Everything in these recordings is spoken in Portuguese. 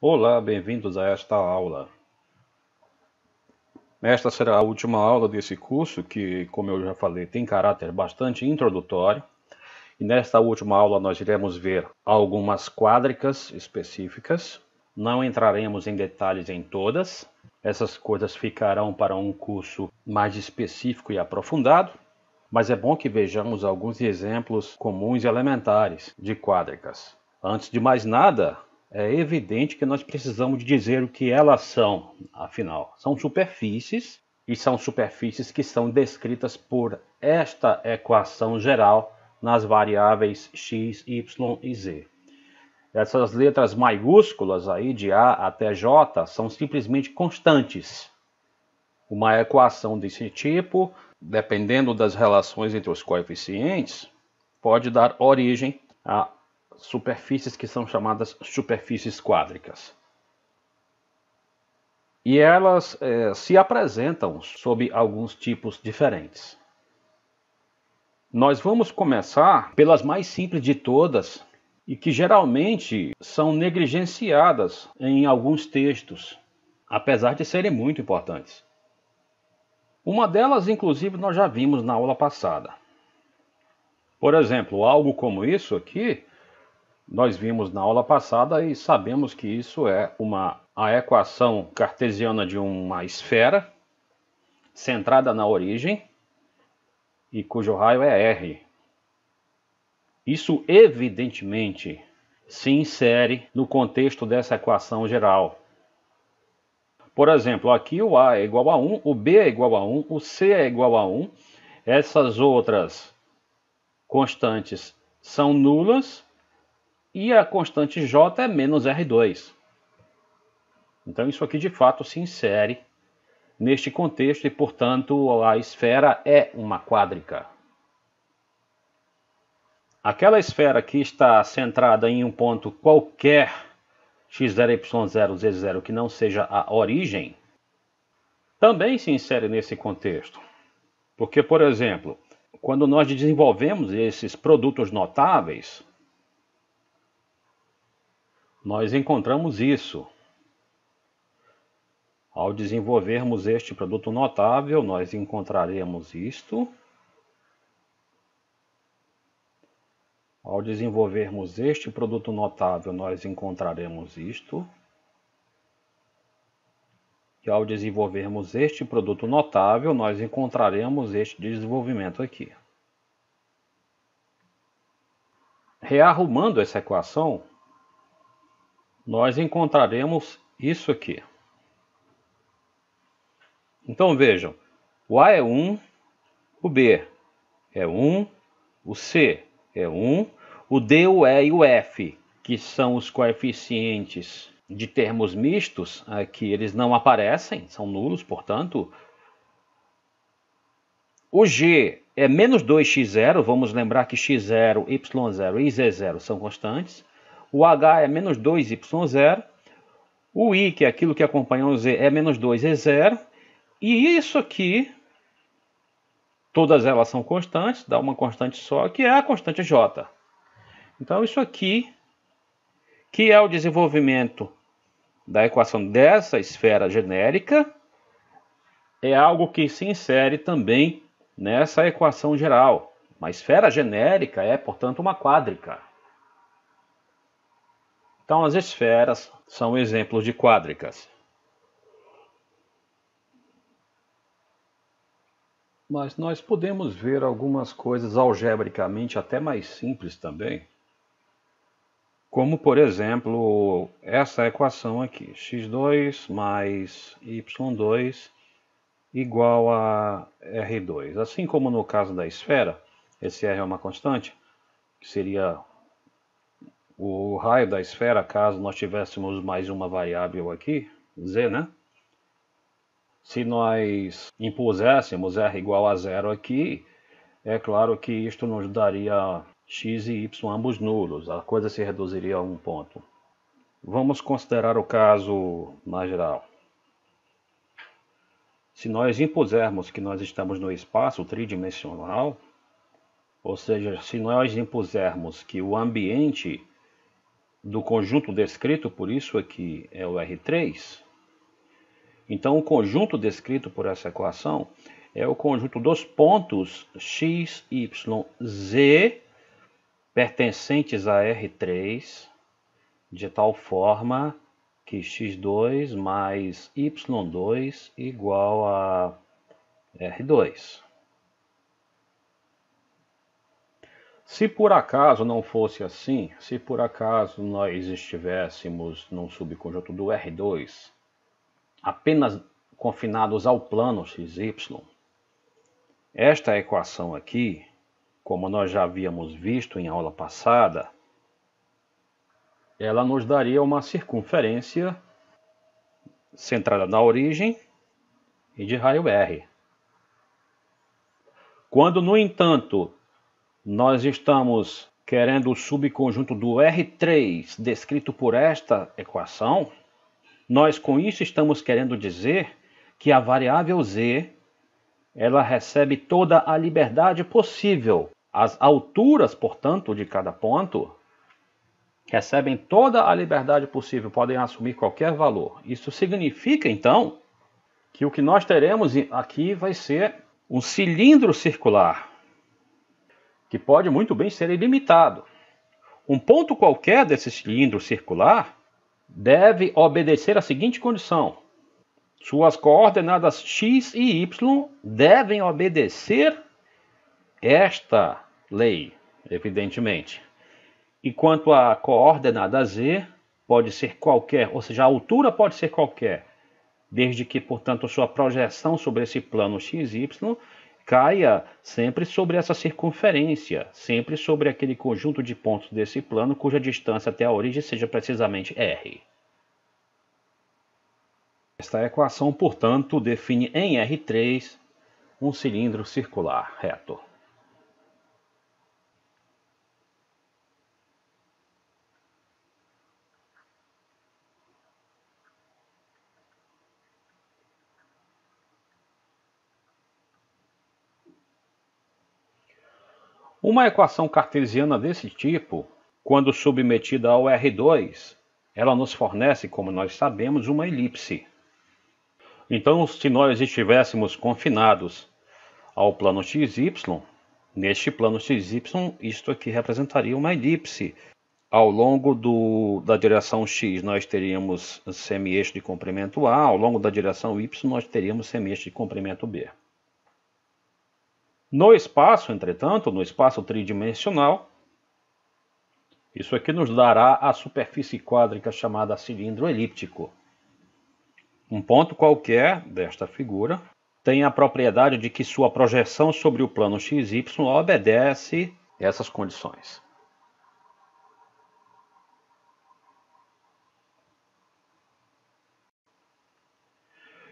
Olá, bem-vindos a esta aula. Esta será a última aula desse curso que, como eu já falei, tem caráter bastante introdutório. E nesta última aula nós iremos ver algumas quádricas específicas. Não entraremos em detalhes em todas. Essas coisas ficarão para um curso mais específico e aprofundado. Mas é bom que vejamos alguns exemplos comuns e elementares de quádricas. Antes de mais nada, é evidente que nós precisamos dizer o que elas são, afinal. São superfícies, e são superfícies que são descritas por esta equação geral nas variáveis x, y e z. Essas letras maiúsculas aí, de A até J, são simplesmente constantes. Uma equação desse tipo, dependendo das relações entre os coeficientes, pode dar origem a superfícies que são chamadas superfícies quádricas. E elas se apresentam sob alguns tipos diferentes. Nós vamos começar pelas mais simples de todas e que geralmente são negligenciadas em alguns textos, apesar de serem muito importantes. Uma delas, inclusive, nós já vimos na aula passada. Por exemplo, algo como isso aqui, nós vimos na aula passada e sabemos que isso é a equação cartesiana de uma esfera centrada na origem e cujo raio é R. Isso evidentemente se insere no contexto dessa equação geral. Por exemplo, aqui o A é igual a 1, o B é igual a 1, o C é igual a 1. Essas outras constantes são nulas e a constante J é menos R2. Então isso aqui de fato se insere neste contexto e, portanto, a esfera é uma quádrica. Aquela esfera que está centrada em um ponto qualquer, x0, y0, z0, que não seja a origem, também se insere nesse contexto. Porque, por exemplo, quando nós desenvolvemos esses produtos notáveis, nós encontramos isso. Ao desenvolvermos este produto notável, nós encontraremos isto. Ao desenvolvermos este produto notável, nós encontraremos isto. E ao desenvolvermos este produto notável, nós encontraremos este desenvolvimento aqui. Rearrumando essa equação, nós encontraremos isso aqui. Então vejam, o A é 1, o B é 1, o C é 1, o D, o E e o F, que são os coeficientes de termos mistos, aqui eles não aparecem, são nulos, portanto. O G é menos 2x0, vamos lembrar que x0, y0 e z0 são constantes. O H é menos 2y0. O I, que é aquilo que acompanha o Z, é menos 2e0. E isso aqui, todas elas são constantes, dá uma constante só, que é a constante J. Então isso aqui, que é o desenvolvimento da equação dessa esfera genérica, é algo que se insere também nessa equação geral. Uma esfera genérica é, portanto, uma quádrica. Então as esferas são exemplos de quádricas. Mas nós podemos ver algumas coisas algebricamente até mais simples também. Como, por exemplo, essa equação aqui, x2 mais y2 igual a R2. Assim como no caso da esfera, esse R é uma constante, que seria o raio da esfera caso nós tivéssemos mais uma variável aqui, z, né? Se nós impuséssemos R igual a 0 aqui, é claro que isto nos daria x e y ambos nulos, a coisa se reduziria a um ponto. Vamos considerar o caso mais geral. Se nós impusermos que nós estamos no espaço tridimensional, ou seja, se nós impusermos que o ambiente do conjunto descrito por isso aqui é o R3. Então, o conjunto descrito por essa equação é o conjunto dos pontos x, y, z pertencentes a R3, de tal forma que x2 mais y2 igual a R2. Se por acaso não fosse assim, se por acaso nós estivéssemos num subconjunto do R2, apenas confinados ao plano xy, esta equação aqui, como nós já havíamos visto em aula passada, ela nos daria uma circunferência centrada na origem e de raio R. Quando, no entanto, nós estamos querendo o subconjunto do R3 descrito por esta equação, nós com isso estamos querendo dizer que a variável z ela recebe toda a liberdade possível. As alturas, portanto, de cada ponto recebem toda a liberdade possível, podem assumir qualquer valor. Isso significa, então, que o que nós teremos aqui vai ser um cilindro circular, que pode muito bem ser ilimitado. Um ponto qualquer desse cilindro circular deve obedecer à seguinte condição: suas coordenadas x e y devem obedecer esta lei, evidentemente. E quanto à coordenada z, pode ser qualquer, ou seja, a altura pode ser qualquer, desde que, portanto, sua projeção sobre esse plano xy caia sempre sobre essa circunferência, sempre sobre aquele conjunto de pontos desse plano cuja distância até a origem seja precisamente r. Esta equação, portanto, define em R3 um cilindro circular reto. Uma equação cartesiana desse tipo, quando submetida ao R2, ela nos fornece, como nós sabemos, uma elipse. Então, se nós estivéssemos confinados ao plano XY, neste plano XY, isto aqui representaria uma elipse. Ao longo da direção X, nós teríamos semi-eixo de comprimento A, ao longo da direção Y, nós teríamos semi-eixo de comprimento B. No espaço, entretanto, no espaço tridimensional, isso aqui nos dará a superfície quádrica chamada cilindro elíptico. Um ponto qualquer desta figura tem a propriedade de que sua projeção sobre o plano XY obedece essas condições.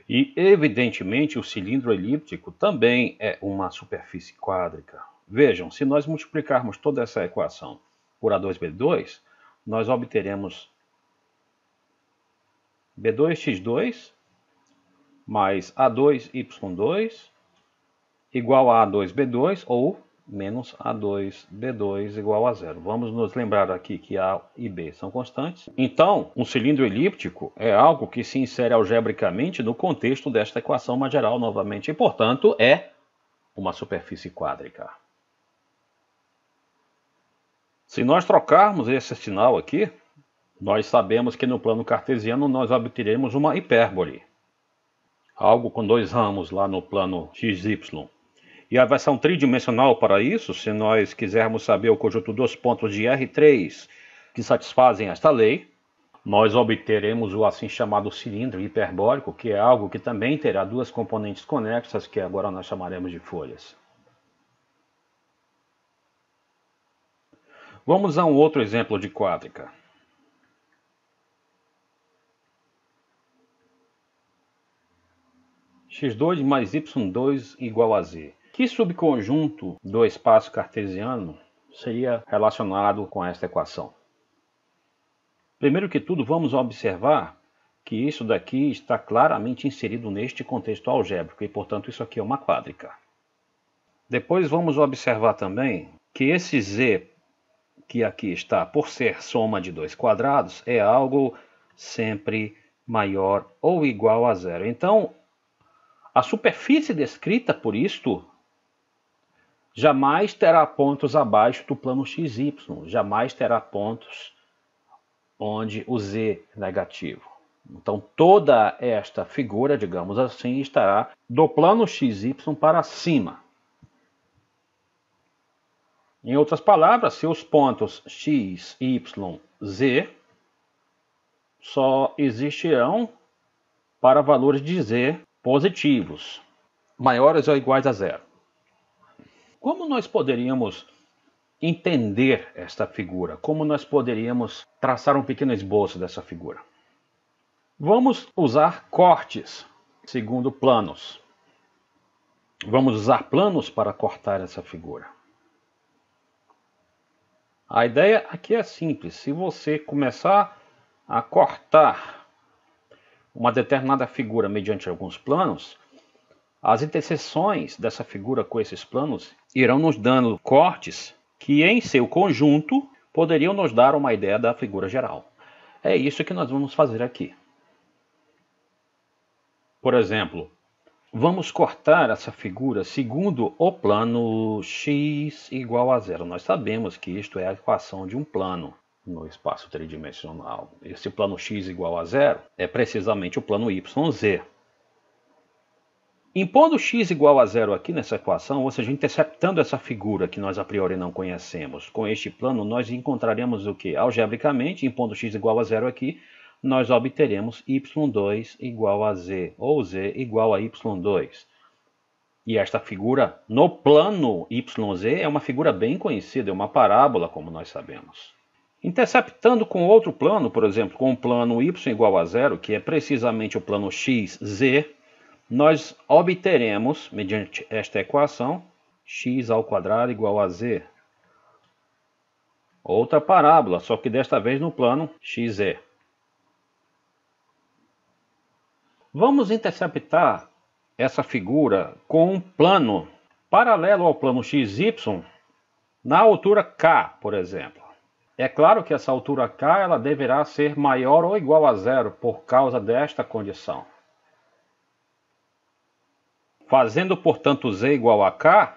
E, evidentemente, o cilindro elíptico também é uma superfície quádrica. Vejam, se nós multiplicarmos toda essa equação por A2B2, nós obteremos B2x2 mais A2y2 igual a A2B2 ou menos A2B2 igual a zero. Vamos nos lembrar aqui que A e B são constantes. Então, um cilindro elíptico é algo que se insere algebricamente no contexto desta equação mais geral novamente e, portanto, é uma superfície quádrica. Se nós trocarmos esse sinal aqui, nós sabemos que no plano cartesiano nós obteremos uma hipérbole. Algo com dois ramos lá no plano XY. E a versão tridimensional para isso, se nós quisermos saber o conjunto dos pontos de R3 que satisfazem esta lei, nós obteremos o assim chamado cilindro hiperbólico, que é algo que também terá duas componentes conexas, que agora nós chamaremos de folhas. Vamos a um outro exemplo de quádrica. x2 mais y2 igual a z. Que subconjunto do espaço cartesiano seria relacionado com esta equação? Primeiro que tudo, vamos observar que isso daqui está claramente inserido neste contexto algébrico e, portanto, isso aqui é uma quádrica. Depois vamos observar também que esse z que aqui está, por ser soma de dois quadrados, é algo sempre maior ou igual a zero. Então, a superfície descrita por isto jamais terá pontos abaixo do plano XY, jamais terá pontos onde o z é negativo. Então, toda esta figura, digamos assim, estará do plano XY para cima. Em outras palavras, seus pontos x, y, z só existirão para valores de z positivos, maiores ou iguais a zero. Como nós poderíamos entender esta figura? Como nós poderíamos traçar um pequeno esboço dessa figura? Vamos usar cortes segundo planos. Vamos usar planos para cortar essa figura. A ideia aqui é simples. Se você começar a cortar uma determinada figura mediante alguns planos, as interseções dessa figura com esses planos irão nos dando cortes que, em seu conjunto, poderiam nos dar uma ideia da figura geral. É isso que nós vamos fazer aqui. Por exemplo, vamos cortar essa figura segundo o plano x igual a zero. Nós sabemos que isto é a equação de um plano no espaço tridimensional. Esse plano x igual a zero é precisamente o plano yz. Impondo x igual a zero aqui nessa equação, ou seja, interceptando essa figura que nós a priori não conhecemos, com este plano nós encontraremos o que? Algebricamente, impondo x igual a zero aqui, nós obteremos y2 igual a z, ou z igual a y2. E esta figura, no plano yz, é uma figura bem conhecida, é uma parábola, como nós sabemos. Interceptando com outro plano, por exemplo, com o plano y igual a zero, que é precisamente o plano xz, nós obteremos, mediante esta equação, x ao quadrado igual a z. Outra parábola, só que desta vez no plano xe. Vamos interceptar essa figura com um plano paralelo ao plano xy na altura k, por exemplo. É claro que essa altura k ela deverá ser maior ou igual a zero por causa desta condição. Fazendo, portanto, z igual a k,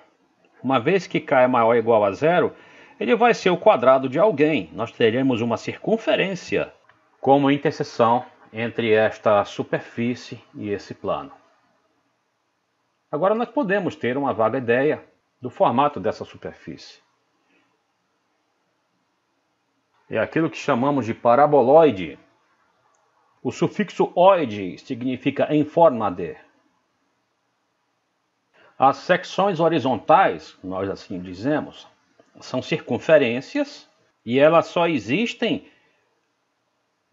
uma vez que k é maior ou igual a zero, ele vai ser o quadrado de alguém. Nós teremos uma circunferência como interseção entre esta superfície e esse plano. Agora nós podemos ter uma vaga ideia do formato dessa superfície. É aquilo que chamamos de paraboloide. O sufixo oide significa em forma de. As secções horizontais, nós assim dizemos, são circunferências e elas só existem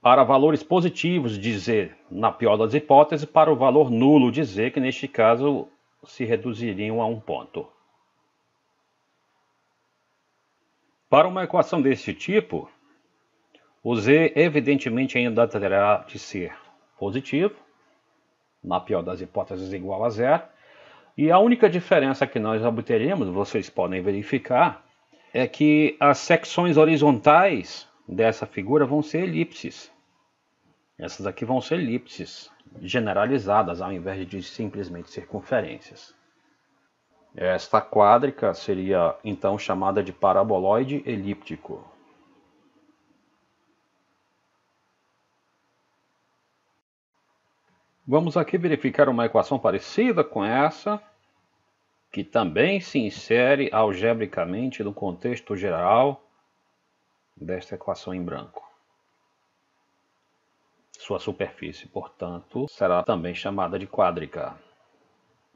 para valores positivos de z, na pior das hipóteses, para o valor nulo de z, que neste caso se reduziriam a um ponto. Para uma equação desse tipo, o z evidentemente ainda terá de ser positivo, na pior das hipóteses igual a zero, e a única diferença que nós obteremos, vocês podem verificar, é que as secções horizontais dessa figura vão ser elipses. Essas aqui vão ser elipses generalizadas, ao invés de simplesmente circunferências. Esta quádrica seria então chamada de paraboloide elíptico. Vamos aqui verificar uma equação parecida com essa, que também se insere algebricamente no contexto geral desta equação em branco. Sua superfície, portanto, será também chamada de quádrica.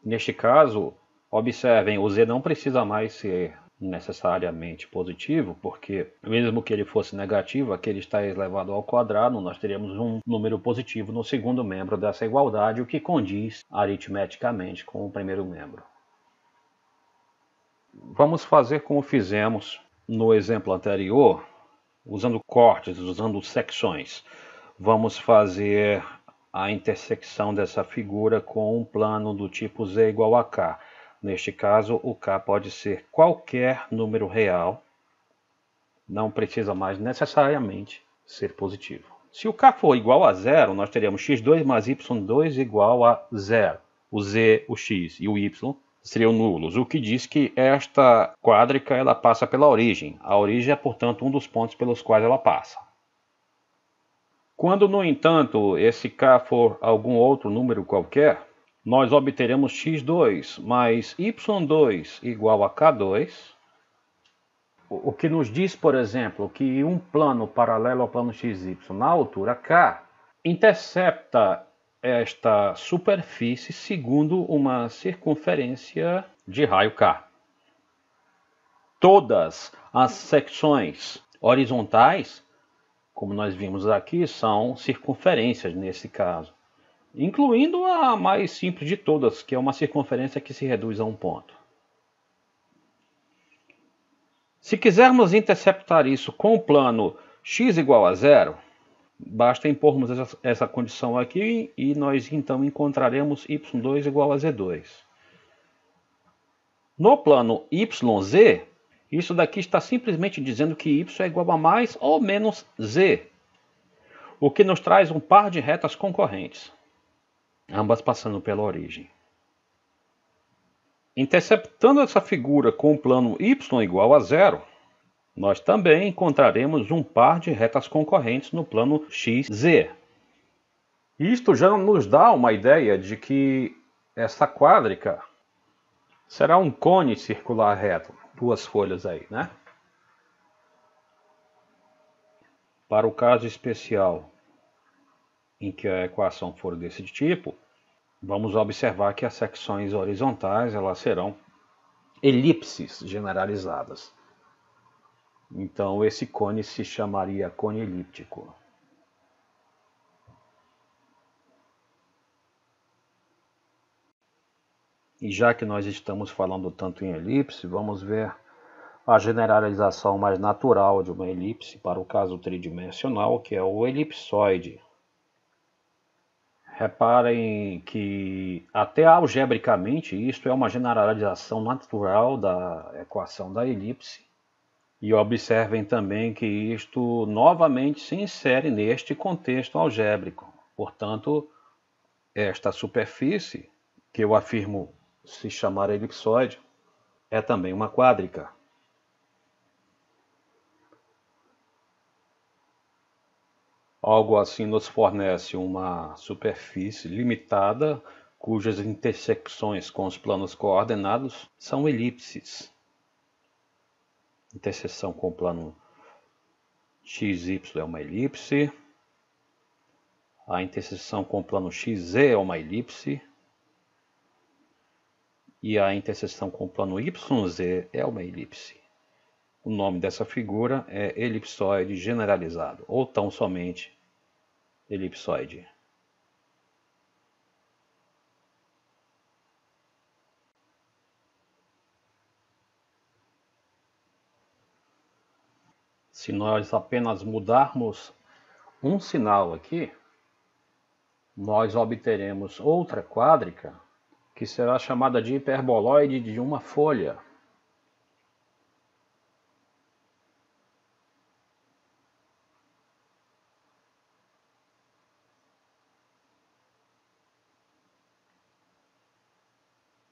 Neste caso, observem, o z não precisa mais ser necessariamente positivo, porque mesmo que ele fosse negativo, aquele está elevado ao quadrado, nós teríamos um número positivo no segundo membro dessa igualdade, o que condiz aritmeticamente com o primeiro membro. Vamos fazer como fizemos no exemplo anterior, usando cortes, usando secções. Vamos fazer a intersecção dessa figura com um plano do tipo z igual a k. Neste caso, o k pode ser qualquer número real não precisa mais necessariamente ser positivo. Se o k for igual a zero, nós teremos x2 mais y2 igual a zero. O z, o x e o y seriam nulos, o que diz que esta quádrica ela passa pela origem. A origem é, portanto, um dos pontos pelos quais ela passa. Quando, no entanto, esse k for algum outro número qualquer, nós obteremos x2 mais y2 igual a k2, o que nos diz, por exemplo, que um plano paralelo ao plano XY na altura K intercepta esta superfície segundo uma circunferência de raio K. Todas as secções horizontais, como nós vimos aqui, são circunferências nesse caso, incluindo a mais simples de todas, que é uma circunferência que se reduz a um ponto. Se quisermos interceptar isso com o plano x igual a zero, basta impormos essa condição aqui e nós então encontraremos y2 igual a z2. No plano yz, isso daqui está simplesmente dizendo que y é igual a mais ou menos z, o que nos traz um par de retas concorrentes, ambas passando pela origem. Interceptando essa figura com o plano y igual a zero, nós também encontraremos um par de retas concorrentes no plano xz. Isto já nos dá uma ideia de que essa quádrica será um cone circular reto, duas folhas aí, né? Para o caso especial em que a equação for desse tipo, vamos observar que as secções horizontais elas serão elipses generalizadas. Então esse cone se chamaria cone elíptico. E já que nós estamos falando tanto em elipse, vamos ver a generalização mais natural de uma elipse para o caso tridimensional, que é o elipsoide. Reparem que até algebricamente isto é uma generalização natural da equação da elipse. E observem também que isto novamente se insere neste contexto algébrico. Portanto, esta superfície, que eu afirmo se chamar elipsoide, é também uma quádrica. Algo assim nos fornece uma superfície limitada, cujas intersecções com os planos coordenados são elipses. Interseção com o plano XY é uma elipse. A interseção com o plano XZ é uma elipse. E a interseção com o plano YZ é uma elipse. O nome dessa figura é elipsoide generalizado, ou tão somente elipsoide. Se nós apenas mudarmos um sinal aqui, nós obteremos outra quádrica, que será chamada de hiperboloide de uma folha.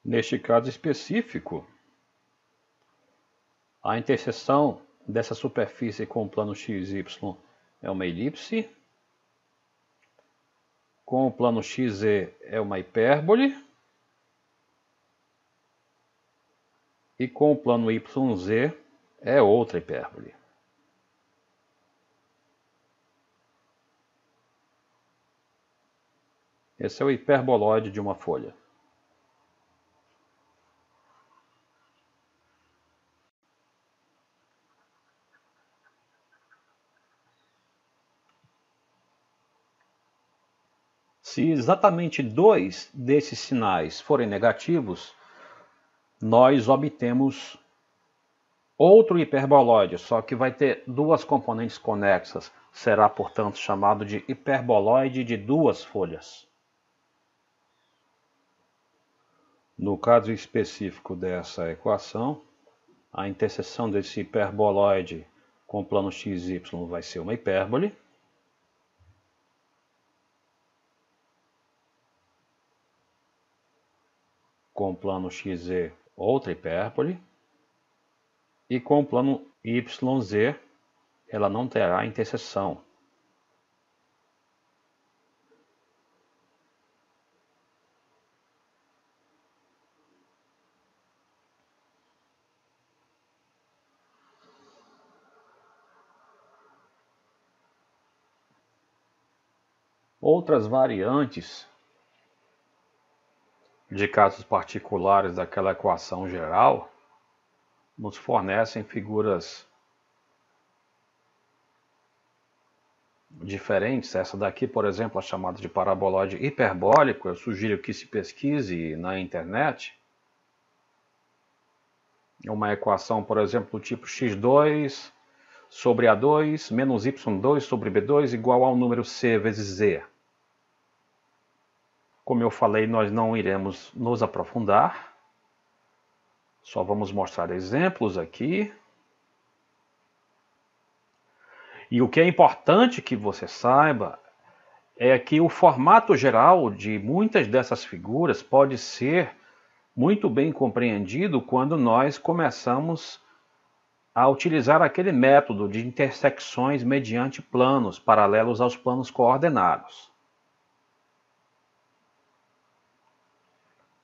Neste caso específico, a interseção dessa superfície com o plano XY é uma elipse, com o plano XZ é uma hipérbole, e com o plano YZ é outra hipérbole. Esse é o hiperboloide de uma folha. Se exatamente dois desses sinais forem negativos, nós obtemos outro hiperboloide, só que vai ter duas componentes conexas. Será, portanto, chamado de hiperboloide de duas folhas. No caso específico dessa equação, a interseção desse hiperboloide com plano XY vai ser uma hipérbole. Com plano XZ, outra hipérbole. E com o plano YZ, ela não terá interseção. Outras variantes de casos particulares daquela equação geral nos fornecem figuras diferentes. Essa daqui, por exemplo, é chamada de paraboloide hiperbólico. Eu sugiro que se pesquise na internet. É uma equação, por exemplo, do tipo x2 sobre A2 menos y2 sobre B2 igual ao número c vezes z. Como eu falei, nós não iremos nos aprofundar. Só vamos mostrar exemplos aqui. E o que é importante que você saiba é que o formato geral de muitas dessas figuras pode ser muito bem compreendido quando nós começamos a utilizar aquele método de intersecções mediante planos paralelos aos planos coordenados.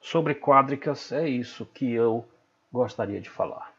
Sobre quádricas, é isso que eu gostaria de falar.